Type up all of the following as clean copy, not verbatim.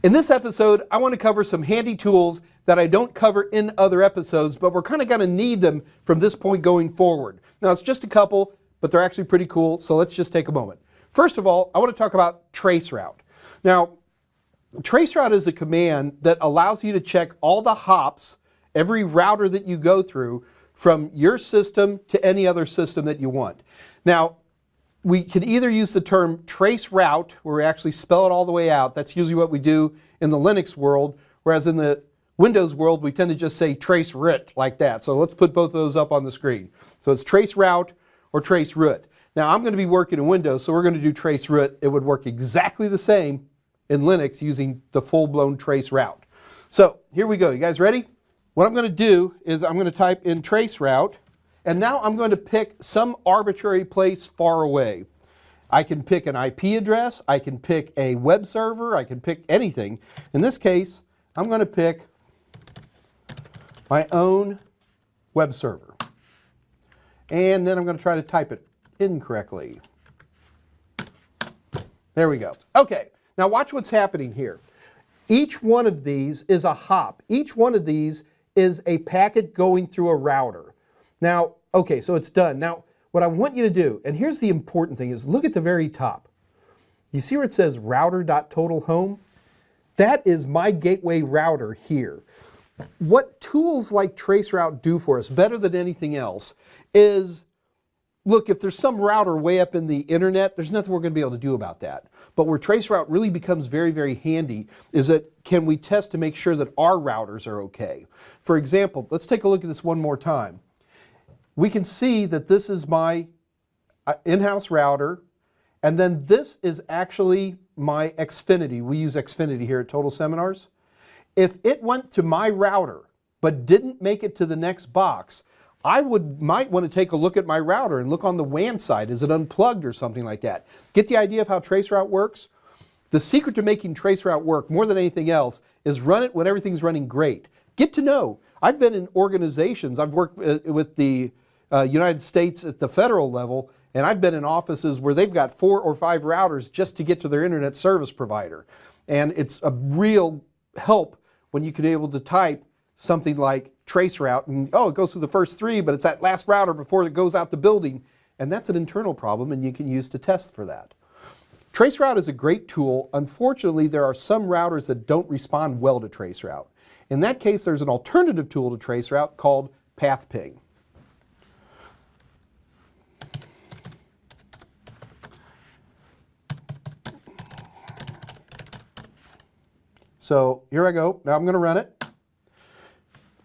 In this episode, I want to cover some handy tools that I don't cover in other episodes, but we're kind of going to need them from this point going forward. Now, it's just a couple, but they're actually pretty cool, so let's just take a moment. First of all, I want to talk about traceroute. Now, traceroute is a command that allows you to check all the hops, every router that you go through, from your system to any other system that you want. Now, we can either use the term trace route, where we actually spell it all the way out. That's usually what we do in the Linux world, whereas in the Windows world, we tend to just say trace route like that. So let's put both of those up on the screen. So it's trace route or trace route. Now, I'm going to be working in Windows, so we're going to do trace route. It would work exactly the same in Linux using the full-blown trace route. So here we go. You guys ready? What I'm going to do is I'm going to type in trace route. And now I'm going to pick some arbitrary place far away. I can pick an IP address, I can pick a web server, I can pick anything. In this case, I'm going to pick my own web server. And then I'm going to try to type it incorrectly. There we go. Okay, now watch what's happening here. Each one of these is a hop. Each one of these is a packet going through a router. Now, okay, so it's done. Now, what I want you to do, and here's the important thing, is look at the very top. You see where it says router.totalhome? That is my gateway router here. What tools like traceroute do for us, better than anything else, is, look, if there's some router way up in the internet, there's nothing we're going to be able to do about that. But where traceroute really becomes very, very handy is that can we test to make sure that our routers are okay. For example, let's take a look at this one more time. We can see that this is my in-house router, and then this is actually my Xfinity. We use Xfinity here at Total Seminars. If it went to my router but didn't make it to the next box, I might want to take a look at my router and look on the WAN side. Is it unplugged or something like that? Get the idea of how traceroute works? The secret to making traceroute work more than anything else is run it when everything's running great. Get to know. I've been in organizations, I've worked with the United States at the federal level, and I've been in offices where they've got 4 or 5 routers just to get to their internet service provider. And it's a real help when you can be able to type something like traceroute and, oh, it goes through the first 3, but it's that last router before it goes out the building. And that's an internal problem, and you can use to test for that. Traceroute is a great tool. Unfortunately, there are some routers that don't respond well to traceroute. In that case, there's an alternative tool to traceroute called pathping. So here I go. Now I'm going to run it.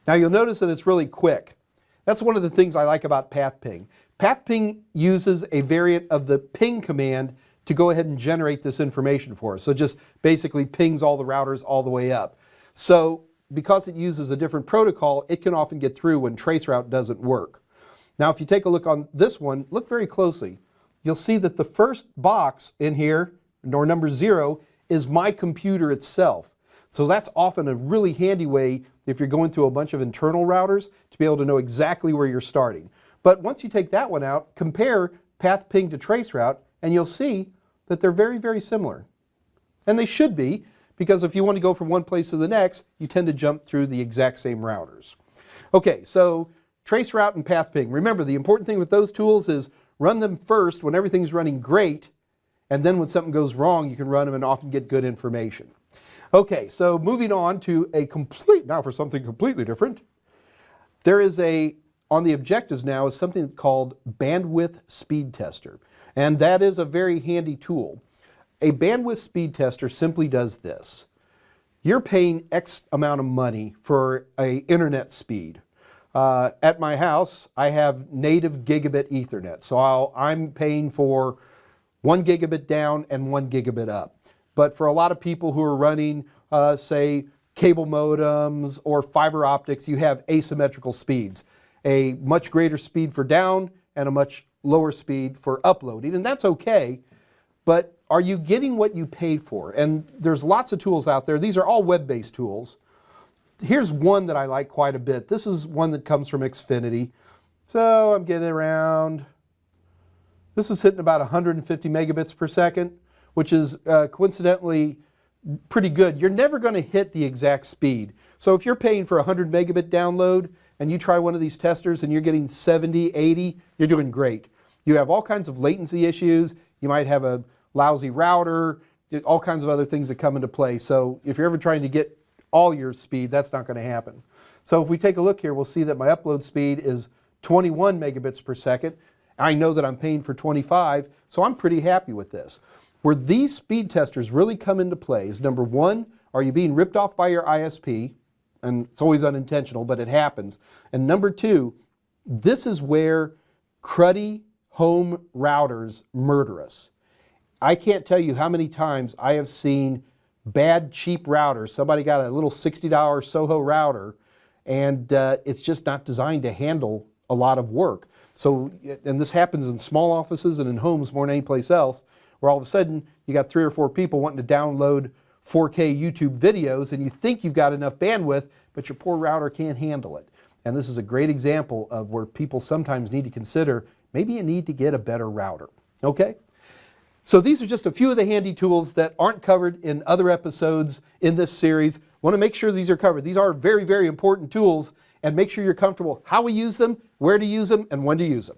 Now you'll notice that it's really quick. That's one of the things I like about pathping. Pathping uses a variant of the ping command to go ahead and generate this information for us. So it just basically pings all the routers all the way up. So because it uses a different protocol, it can often get through when traceroute doesn't work. Now if you take a look on this one, look very closely. You'll see that the first box in here, or number 0, is my computer itself. So that's often a really handy way if you're going through a bunch of internal routers to be able to know exactly where you're starting. But once you take that one out, compare pathping to traceroute, and you'll see that they're very, very similar. And they should be, because if you want to go from one place to the next, you tend to jump through the exact same routers. Okay, so traceroute and pathping. Remember, the important thing with those tools is run them first when everything's running great, and then when something goes wrong, you can run them and often get good information. Okay, so moving on to now for something completely different. There is on the objectives now is something called bandwidth speed tester. And that is a very handy tool. A bandwidth speed tester simply does this. You're paying X amount of money for an internet speed. At my house, I have native gigabit Ethernet. So I'm paying for 1 gigabit down and 1 gigabit up. But for a lot of people who are running, say, cable modems or fiber optics, you have asymmetrical speeds. A much greater speed for down and a much lower speed for uploading. And that's okay, but are you getting what you paid for? And there's lots of tools out there. These are all web-based tools. Here's one that I like quite a bit. This is one that comes from Xfinity. So I'm getting around, this is hitting about 150 megabits per second, which is coincidentally pretty good. You're never going to hit the exact speed. So if you're paying for a 100 megabit download and you try one of these testers and you're getting 70, 80, you're doing great. You have all kinds of latency issues. You might have a lousy router, all kinds of other things that come into play. So if you're ever trying to get all your speed, that's not going to happen. So if we take a look here, we'll see that my upload speed is 21 megabits per second. I know that I'm paying for 25, so I'm pretty happy with this. Where these speed testers really come into play is, number one, are you being ripped off by your ISP? And it's always unintentional, but it happens. And number two, this is where cruddy home routers murder us. I can't tell you how many times I have seen bad, cheap routers. Somebody got a little $60 Soho router, and it's just not designed to handle a lot of work. So, and this happens in small offices and in homes more than any place else, where all of a sudden you got 3 or 4 people wanting to download 4K YouTube videos, and you think you've got enough bandwidth, but your poor router can't handle it. And this is a great example of where people sometimes need to consider, maybe you need to get a better router. Okay? So these are just a few of the handy tools that aren't covered in other episodes in this series. Want to make sure these are covered. These are very, very important tools, and make sure you're comfortable how we use them, where to use them, and when to use them.